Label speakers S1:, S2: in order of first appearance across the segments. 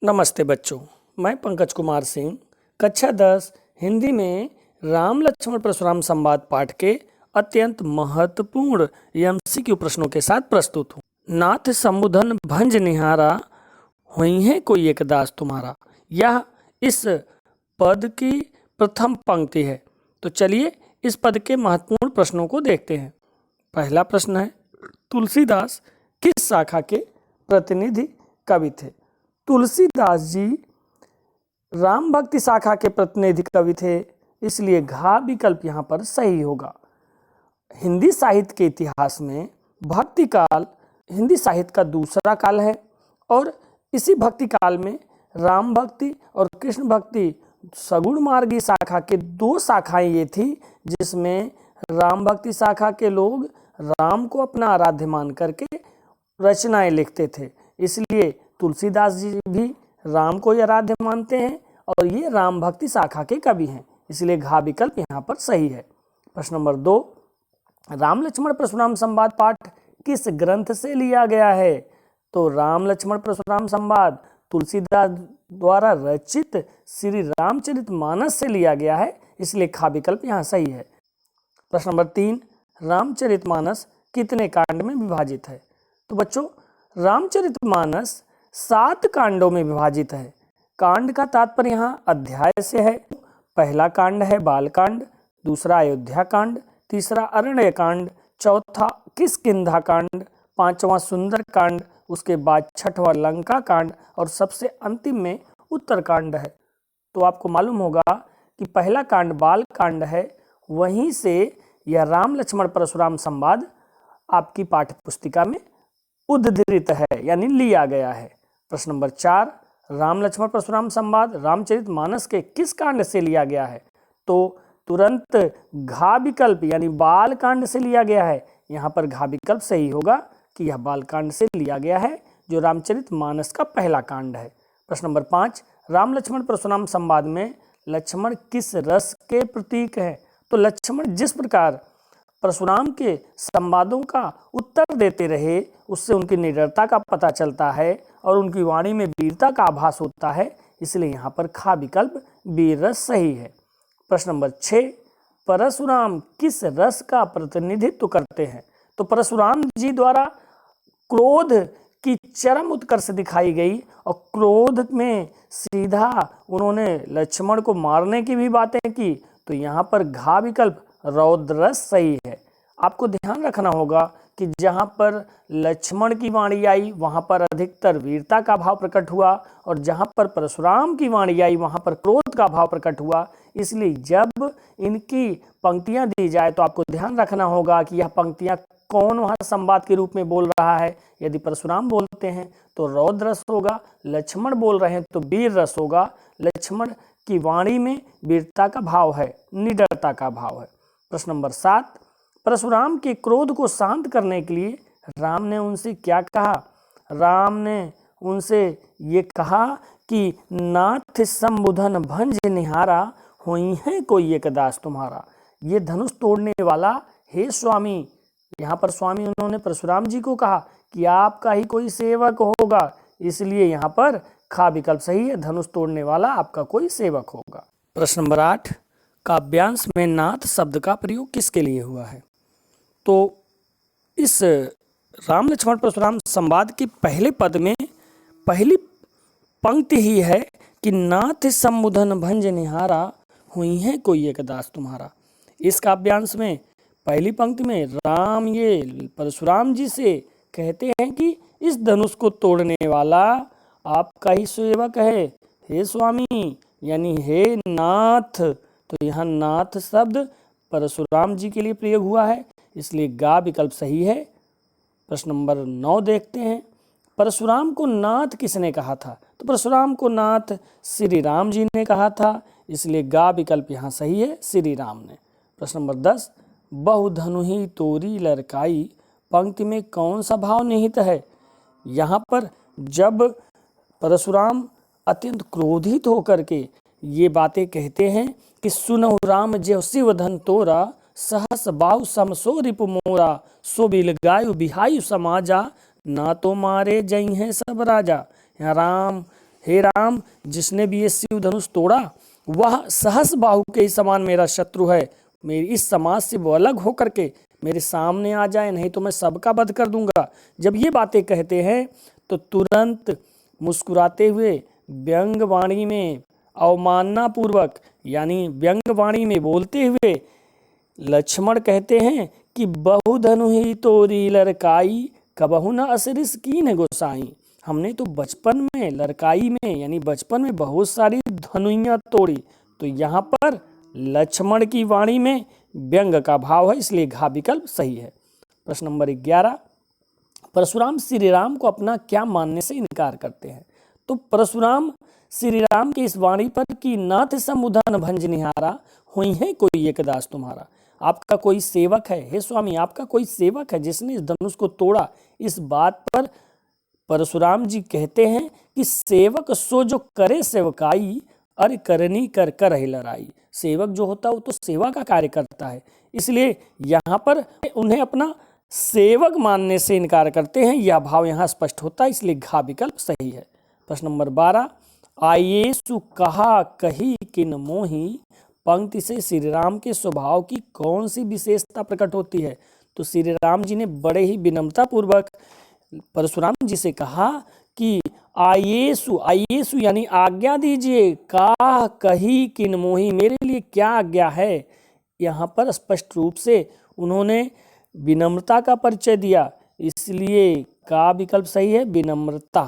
S1: नमस्ते बच्चों, मैं पंकज कुमार सिंह कक्षा 10 हिंदी में राम लक्ष्मण परशुराम संवाद पाठ के अत्यंत महत्वपूर्ण एमसीक्यू प्रश्नों के साथ प्रस्तुत हूँ। नाथ समुधन भंज निहारा, हुई है कोई एक दास तुम्हारा। यह इस पद की प्रथम पंक्ति है। तो चलिए इस पद के महत्वपूर्ण प्रश्नों को देखते हैं। पहला प्रश्न है, तुलसीदास किस शाखा के प्रतिनिधि कवि थे? तुलसीदास जी राम भक्ति शाखा के प्रतिनिधि कवि थे, इसलिए घा विकल्प यहाँ पर सही होगा। हिंदी साहित्य के इतिहास में भक्ति काल हिंदी साहित्य का दूसरा काल है और इसी भक्ति काल में राम भक्ति और कृष्ण भक्ति सगुण मार्गी शाखा के दो शाखाएं ये थी, जिसमें राम भक्ति शाखा के लोग राम को अपना आराध्य मान करके रचनाएं लिखते थे। इसलिए तुलसीदास जी भी राम को आराध्य मानते हैं और ये राम भक्ति शाखा के कवि हैं, इसलिए घा विकल्प यहाँ पर सही है। प्रश्न नंबर 2, राम लक्ष्मण परशुराम संवाद पाठ किस ग्रंथ से लिया गया है? तो राम लक्ष्मण परशुराम संवाद तुलसीदास द्वारा रचित श्री रामचरितमानस से लिया गया है, इसलिए खा विकल्प यहाँ सही है। प्रश्न नंबर 3, रामचरितमानस कितने कांड में विभाजित है? तो बच्चों, रामचरितमानस 7 कांडों में विभाजित है। कांड का तात्पर्य यहाँ अध्याय से है। पहला कांड है बालकांड, दूसरा अयोध्या कांड, तीसरा अरण्य कांड, चौथा किष्किंधा कांड, पांचवा सुंदर कांड, उसके बाद छठवां लंका कांड और सबसे अंतिम में उत्तर कांड है। तो आपको मालूम होगा कि पहला कांड बाल कांड है, वहीं से यह राम लक्ष्मण परशुराम संवाद आपकी पाठ्य पुस्तिका में उद्धृत है, यानी लिया गया है। प्रश्न नंबर 4, राम लक्ष्मण परशुराम संवाद रामचरितमानस के किस कांड से लिया गया है? तो तुरंत घा विकल्प यानी बाल कांड से लिया गया है। यहाँ पर घा विकल्प सही होगा कि यह बाल कांड से लिया गया है, जो रामचरितमानस का पहला कांड है। प्रश्न नंबर 5, राम लक्ष्मण परशुराम संवाद में लक्ष्मण किस रस के प्रतीक है? तो लक्ष्मण जिस प्रकार परशुराम के संवादों का उत्तर देते रहे, उससे उनकी निडरता का पता चलता है और उनकी वाणी में वीरता का आभास होता है, इसलिए यहाँ पर खा विकल्प वीर रस सही है। प्रश्न नंबर 6, परशुराम किस रस का प्रतिनिधित्व करते हैं? तो परशुराम जी द्वारा क्रोध की चरम उत्कर्ष दिखाई गई और क्रोध में सीधा उन्होंने लक्ष्मण को मारने की भी बातें की, तो यहाँ पर घा विकल्प रौद्र रस सही है। आपको ध्यान रखना होगा कि जहाँ पर लक्ष्मण की वाणी आई वहाँ पर अधिकतर वीरता का भाव प्रकट हुआ और जहाँ पर परशुराम की वाणी आई वहाँ पर क्रोध का भाव प्रकट हुआ। इसलिए जब इनकी पंक्तियाँ दी जाए तो आपको ध्यान रखना होगा कि यह पंक्तियाँ कौन वहाँ संवाद के रूप में बोल रहा है। यदि परशुराम बोलते हैं तो रौद्र रस होगा, लक्ष्मण बोल रहे हैं तो वीर रस होगा। लक्ष्मण की वाणी में वीरता का भाव है, निडरता का भाव है। प्रश्न नंबर 7, परशुराम के क्रोध को शांत करने के लिए राम ने उनसे क्या कहा? राम ने उनसे ये कहा कि नाथ संबुधन भंज निहारा, हुई है कोई एक दास तुम्हारा। ये धनुष तोड़ने वाला हे स्वामी, यहाँ पर स्वामी उन्होंने परशुराम जी को कहा कि आपका ही कोई सेवक होगा, इसलिए यहाँ पर खा विकल्प सही है, धनुष तोड़ने वाला आपका कोई सेवक होगा। प्रश्न नंबर 8, काव्यांश में नाथ शब्द का प्रयोग किसके लिए हुआ है? तो इस राम लक्ष्मण परशुराम संवाद के पहले पद में पहली पंक्ति ही है कि नाथ संबुधन भंज निहारा, हुई है कोई एक दास तुम्हारा। इस काव्यांश में पहली पंक्ति में राम ये परशुराम जी से कहते हैं कि इस धनुष को तोड़ने वाला आपका ही सेवक है, हे स्वामी, यानी हे नाथ। तो यहाँ नाथ शब्द परशुराम जी के लिए प्रयोग हुआ है, इसलिए गा विकल्प सही है। प्रश्न नंबर 9 देखते हैं, परशुराम को नाथ किसने कहा था? तो परशुराम को नाथ श्री राम जी ने कहा था, इसलिए गा विकल्प यहाँ सही है, श्री राम ने। प्रश्न नंबर 10, बहुधनु ही तोरी लड़काई, पंक्ति में कौन सा भाव निहित है? यहाँ पर जब परशुराम अत्यंत क्रोधित होकर के ये बातें कहते हैं कि सुनहु राम ज्यों शिव धन तोरा, सहस बाहु समसो रिपु मोरा, सो बिल गायु बिहायु समाजा, ना तो मारे जई हैं सब राजा। यहाँ राम हे राम, जिसने भी ये शिव धनुष तोड़ा वह सहस बाहु के ही समान मेरा शत्रु है। मेरी इस समाज से वो अलग होकर के मेरे सामने आ जाए, नहीं तो मैं सबका वध कर दूंगा। जब ये बातें कहते हैं तो तुरंत मुस्कुराते हुए व्यंग वाणी में अवमानना पूर्वक यानी व्यंग वाणी में बोलते हुए लक्ष्मण कहते हैं कि बहुधनु ही तोरी लड़काई, कबहु न असरिस कीन गोसाई। हमने तो बचपन में लड़काई में यानी बचपन में बहुत सारी धनुइयां तोड़ी। तो यहाँ पर लक्ष्मण की वाणी में व्यंग का भाव है, इसलिए घा विकल्प सही है। प्रश्न नंबर 11, परशुराम श्री राम को अपना क्या मानने से इनकार करते हैं? तो परशुराम श्री राम की इस वाणी पर कि नाथ समुधन भंज निहारा, हुई है कोई एक दास तुम्हारा। आपका कोई सेवक है, हे स्वामी आपका कोई सेवक है जिसने इस धनुष को तोड़ा। इस बात पर परशुराम जी कहते हैं कि सेवक सो जो करे सेवकाई, अरे करनी कर कर ही लड़ाई। सेवक जो होता है वो तो सेवा का कार्य करता है, इसलिए यहाँ पर उन्हें अपना सेवक मानने से इनकार करते हैं। यह भाव यहाँ स्पष्ट होता है, इसलिए घा विकल्प सही है। प्रश्न नंबर 12, आयेसु कहा कही किन मोही, पंक्ति से श्री राम के स्वभाव की कौन सी विशेषता प्रकट होती है? तो श्री राम जी ने बड़े ही विनम्रता पूर्वक परशुराम जी से कहा कि आयेसु, आयेसु यानी आज्ञा दीजिए, का कही किन मोही, मेरे लिए क्या आज्ञा है। यहाँ पर स्पष्ट रूप से उन्होंने विनम्रता का परिचय दिया, इसलिए का विकल्प सही है, विनम्रता।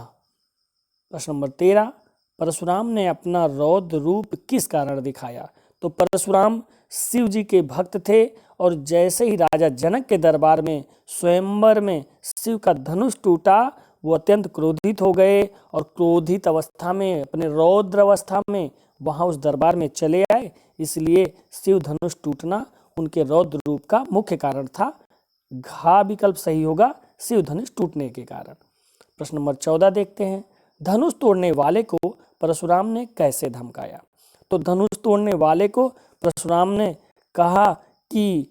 S1: प्रश्न नंबर 13, परशुराम ने अपना रौद्र रूप किस कारण दिखाया? तो परशुराम शिव जी के भक्त थे और जैसे ही राजा जनक के दरबार में स्वयंवर में शिव का धनुष टूटा, वो अत्यंत क्रोधित हो गए और क्रोधित अवस्था में अपने रौद्र अवस्था में वहाँ उस दरबार में चले आए, इसलिए शिव धनुष टूटना उनके रौद्र रूप का मुख्य कारण था। घा विकल्प सही होगा, शिव धनुष टूटने के कारण। प्रश्न नंबर 14 देखते हैं, धनुष तोड़ने वाले को परशुराम ने कैसे धमकाया? तो धनुष तोड़ने वाले को परशुराम ने कहा कि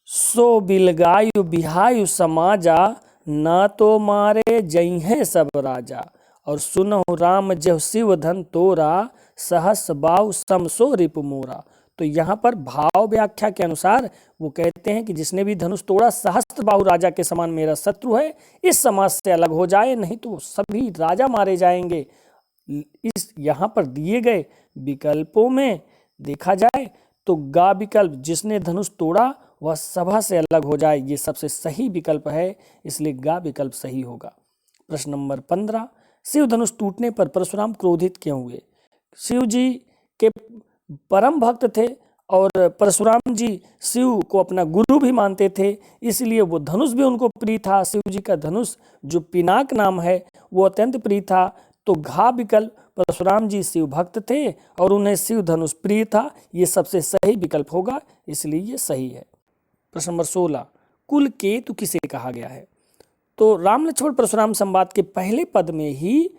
S1: सो बिलगायु बिहायु समाजा, न तो मारे जई हैं सब राजा, और सुनहु राम जह शिव धन तोरा, सहस बाहु समसो रिपु मोरा। तो यहाँ पर भाव व्याख्या के अनुसार वो कहते हैं कि जिसने भी धनुष तोड़ा सहस्त्र बाहु राजा के समान मेरा शत्रु है, इस समाज से अलग हो जाए, नहीं तो सभी राजा मारे जाएंगे। इस यहाँ पर दिए गए विकल्पों में देखा जाए तो गा विकल्प, जिसने धनुष तोड़ा वह सभा से अलग हो जाए, ये सबसे सही विकल्प है, इसलिए गा विकल्प सही होगा। प्रश्न नंबर 15, शिव धनुष टूटने पर परशुराम क्रोधित क्यों हुए? शिव जी के परम भक्त थे और परशुराम जी शिव को अपना गुरु भी मानते थे, इसलिए वो धनुष भी उनको प्रिय था। शिव जी का धनुष जो पिनाक नाम है वो अत्यंत प्रिय था। तो घा विकल्प, परशुराम जी शिव भक्त थे और उन्हें शिव धनुष प्रिय था, ये सबसे सही विकल्प होगा, इसलिए ये सही है। प्रश्न नंबर 16, कुल केतु किसे कहा गया है? तो राम लक्ष्मण परशुराम संवाद के पहले पद में ही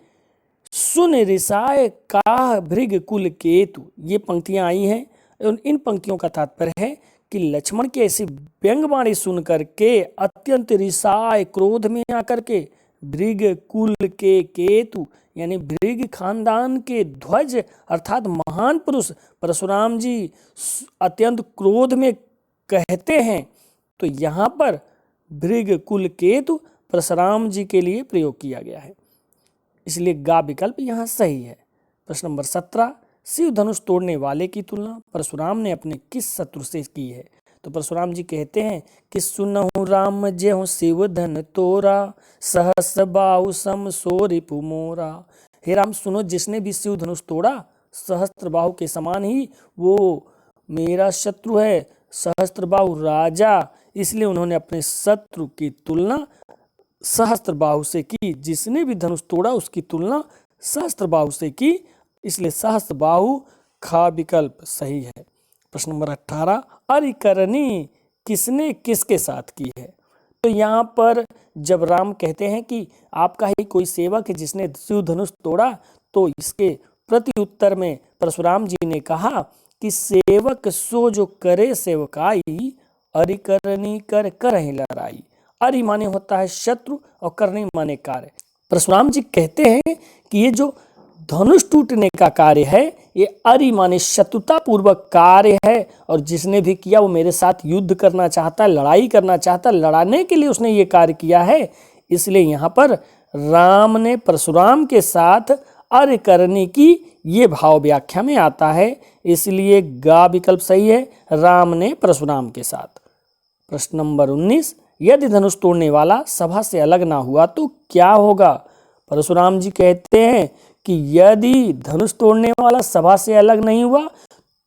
S1: सुन रिसाय काह भृग कुल केतु, ये पंक्तियां आई हैं। इन पंक्तियों का तात्पर्य है कि लक्ष्मण की ऐसी व्यंग्यवाणी सुन करके अत्यंत रिसाय क्रोध में आकर के भृग कुल के केतु यानी भृग खानदान के ध्वज अर्थात महान पुरुष परशुराम जी अत्यंत क्रोध में कहते हैं। तो यहाँ पर भृग कुल केतु परशुराम जी के लिए प्रयोग किया गया है, इसलिए गा विकल्प यहाँ सही है। प्रश्न नंबर 17, शिव धनुष तोड़ने वाले की तुलना परशुराम ने अपने किस शत्रु से की है? तो परशुराम जी कहते हैं कि सुनहु राम जेहु शिव धन तोरा, सहस बाहु सम सो रिपु मोरा। हे राम सुनो, जिसने भी शिव धनुष तोड़ा सहस्त्र बाहु के समान ही वो मेरा शत्रु है, सहस्त्र बाहु राजा, इसलिए उन्होंने अपने शत्रु की तुलना सहस्त्र बाहु से की। जिसने भी धनुष तोड़ा उसकी तुलना सहस्त्र बाहु से की, इसलिए सहस्त्र बाहु खा विकल्प सही है। प्रश्न नंबर 18, अरिकरणी किसने किसके साथ की है? तो यहाँ पर जब राम कहते हैं कि आपका ही कोई सेवक है जिसने शिव धनुष तोड़ा, तो इसके प्रति उत्तर में परशुराम जी ने कहा कि सेवक सो जो करे सेवकाई, अरिकरणी कर करहि लड़ाई। अरि माने होता है शत्रु और करनी माने कार्य। परशुराम जी कहते हैं कि ये जो धनुष टूटने का कार्य है, ये अरि माने शत्रुता पूर्वक कार्य है, और जिसने भी किया वो मेरे साथ युद्ध करना चाहता है, लड़ाई करना चाहता है, लड़ाने के लिए उसने ये कार्य किया है। इसलिए यहाँ पर राम ने परशुराम के साथ अर्य करने की ये भाव व्याख्या में आता है, इसलिए गा विकल्प सही है, राम ने परशुराम के साथ। प्रश्न नंबर 19, यदि धनुष तोड़ने वाला सभा से अलग ना हुआ तो क्या होगा? परशुराम जी कहते हैं कि यदि धनुष तोड़ने वाला सभा से अलग नहीं हुआ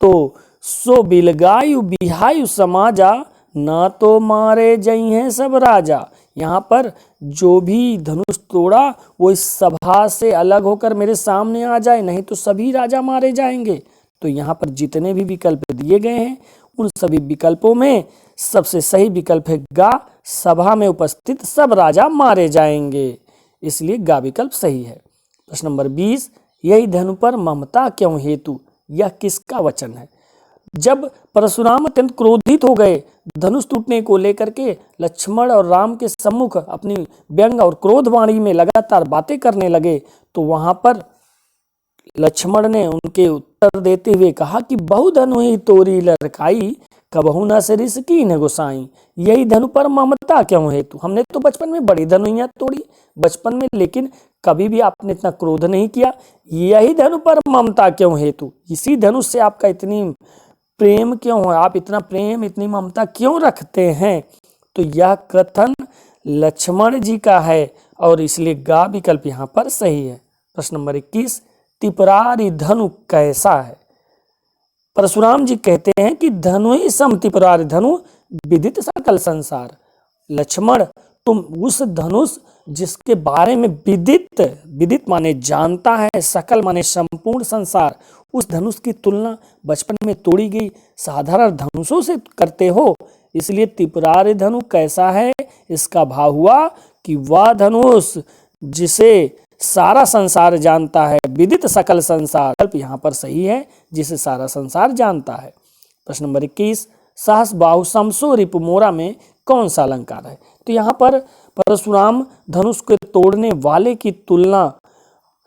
S1: तो सो बिलगायु बिहायु समाजा, ना तो मारे जई हैं सब राजा। यहाँ पर जो भी धनुष तोड़ा वो इस सभा से अलग होकर मेरे सामने आ जाए, नहीं तो सभी राजा मारे जाएंगे। तो यहाँ पर जितने भी विकल्प दिए गए हैं उन सभी विकल्पों में सबसे सही विकल्प है गा, सभा में उपस्थित सब राजा मारे जाएंगे, इसलिए गा विकल्प सही है। प्रश्न नंबर 20, यही धनु पर ममता क्यों हेतु, यह किसका वचन है? जब परशुराम अत्यंत क्रोधित हो गए, धनुष टूटने को लेकर के लक्ष्मण और राम के सम्मुख अपनी व्यंग और क्रोध वाणी में लगातार बातें करने लगे, तो वहां पर लक्ष्मण ने उनके उत्तर देते हुए कहा कि बहु धनु ही तोरी लड़काई, कबहू न सरिस की न गोसाई। यही धनु पर ममता क्यों हेतु, हमने तो बचपन में बड़ी धनुइयां तोड़ी बचपन में, लेकिन कभी भी आपने इतना क्रोध नहीं किया। यही धनु पर ममता क्यों हेतु, इसी धनुष से आपका इतनी प्रेम क्यों है, आप इतना प्रेम इतनी ममता क्यों रखते हैं? तो यह कथन लक्ष्मण जी का है और इसलिए गा विकल्प यहाँ पर सही है। प्रश्न नंबर 21, त्रिपुरारि धनु कैसा है? परशुराम जी कहते हैं कि धनु ही सम त्रिपुरारि धनु विदित सकल संसार। लक्ष्मण, तुम उस धनुष जिसके बारे में विदित माने जानता है, सकल माने संपूर्ण संसार, उस धनुष की तुलना बचपन में तोड़ी गई साधारण धनुषों से करते हो, इसलिए त्रिपुरारि धनु कैसा है, इसका भाव हुआ कि वह धनुष जिसे सारा संसार जानता है, विदित सकल संसार, यहाँ पर सही है, जिसे सारा संसार जानता है। प्रश्न नंबर 21, सहस बाहु समसो रिपु मोरा में कौन सा अलंकार है? तो यहाँ पर परशुराम धनुष के तोड़ने वाले की तुलना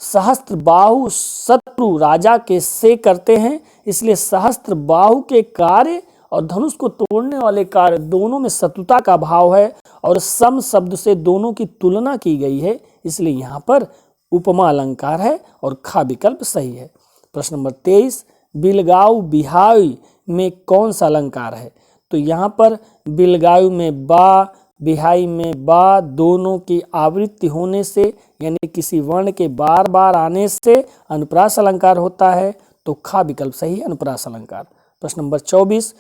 S1: सहस्त्र बाहु शत्रु राजा के से करते हैं, इसलिए सहस्त्र बाहु के कार्य और धनुष को तोड़ने वाले कार्य दोनों में शत्रुता का भाव है और सम शब्द से दोनों की तुलना की गई है, इसलिए यहाँ पर उपमा अलंकार है और खा विकल्प सही है। प्रश्न नंबर 23, बिलगाऊ बिहाई में कौन सा अलंकार है? तो यहाँ पर बिलगायु में बा, बिहाई में बा दोनों की आवृत्ति होने से यानी किसी वर्ण के बार बार आने से अनुप्रास अलंकार होता है, तो खा विकल्प सही है, अनुप्रास अलंकार। प्रश्न नंबर 24,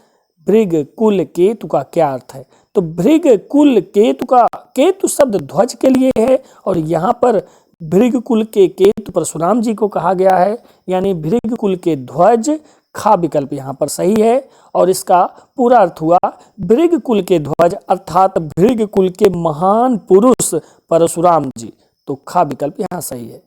S1: भृग कुल केतु का क्या अर्थ है? तो भृग कुल केतु का, केतु शब्द ध्वज के लिए है और यहाँ पर भृग कुल के केतु परशुराम जी को कहा गया है, यानी भृग कुल के ध्वज, खा विकल्प यहाँ पर सही है और इसका पूरा अर्थ हुआ भृग कुल के ध्वज अर्थात भृग कुल के महान पुरुष परशुराम जी, तो खा विकल्प यहाँ सही है।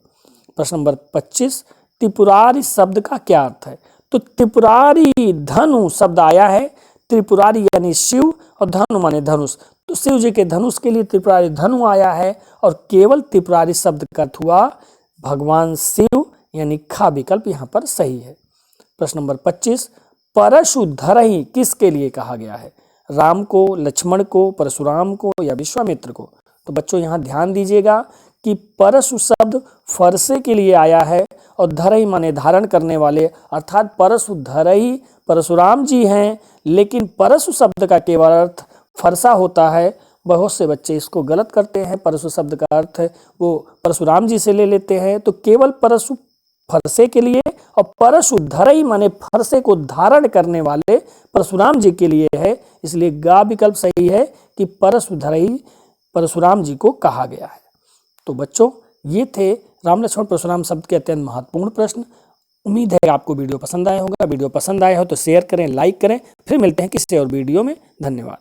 S1: प्रश्न नंबर 25, त्रिपुरारि शब्द का क्या अर्थ है? तो त्रिपुरारि धनु शब्द आया है, त्रिपुरारि यानी शिव और धनु माने धनुष, तो शिव जी के धनुष के लिए त्रिपुरारि धनु आया है और केवल त्रिपुरारि शब्द का अर्थ हुआ भगवान शिव, यानी खा विकल्प यहाँ पर सही है। प्रश्न नंबर 25, परशुधरहि किसके लिए कहा गया है? राम को, लक्ष्मण को, परशुराम को या विश्वामित्र को? तो बच्चों यहाँ ध्यान दीजिएगा कि परशु शब्द फरसे के लिए आया है और धरहि माने धारण करने वाले, अर्थात परशुधरहि परशुराम जी हैं, लेकिन परशु शब्द का केवल अर्थ फरसा होता है। बहुत से बच्चे इसको गलत करते हैं, परशु शब्द का अर्थ वो परशुराम जी से ले लेते हैं, तो केवल परशु फरसे के लिए और परशुधरहि माने फरसे को धारण करने वाले परशुराम जी के लिए है, इसलिए गा विकल्प सही है कि परशुधरहि परशुराम जी को कहा गया है। तो बच्चों ये थे राम लक्ष्मण परशुराम शब्द के अत्यंत महत्वपूर्ण प्रश्न। उम्मीद है आपको वीडियो पसंद आया होगा। वीडियो पसंद आया हो तो शेयर करें, लाइक करें। फिर मिलते हैं किसी और वीडियो में। धन्यवाद।